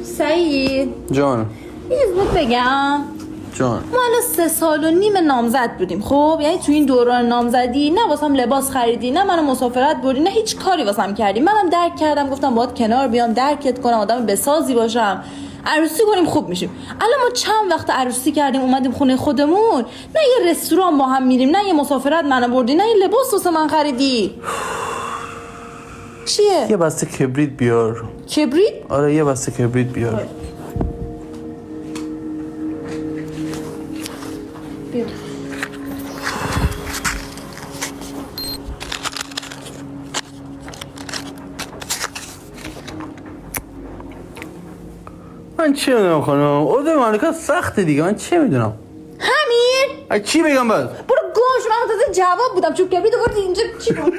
سعید جان یه چیز بهت بگم. جان ما الان 3 سال و نیم نامزد بودیم. خب یعنی تو این دوران نامزدی نه واسم لباس خریدی، نه منو مسافرت بردی، نه هیچ کاری واسم کردی. منم درک کردم، گفتم باهات کنار بیام، درکت کنم، آدم بسازی باشم، عروسی کنیم خوب میشیم. الان ما چند وقت عروسی کردیم اومدیم خونه خودمون، نه یه رستوران با هم میریم، نه یه مسافرت منو بردی، نه یه لباس واسه من خریدی. چیه؟ یه بسته کبریت بیار. کبریت؟ آره یه بسته کبریت بیار. بیا. من چه میدونم خانم، اوضاع مملکت سخته دیگه، من چه میدونم. همین؟ چی بگم بعد؟ برو گوش، من تازه جواب بودم چوب کبریت آوردی اینجا چی بود؟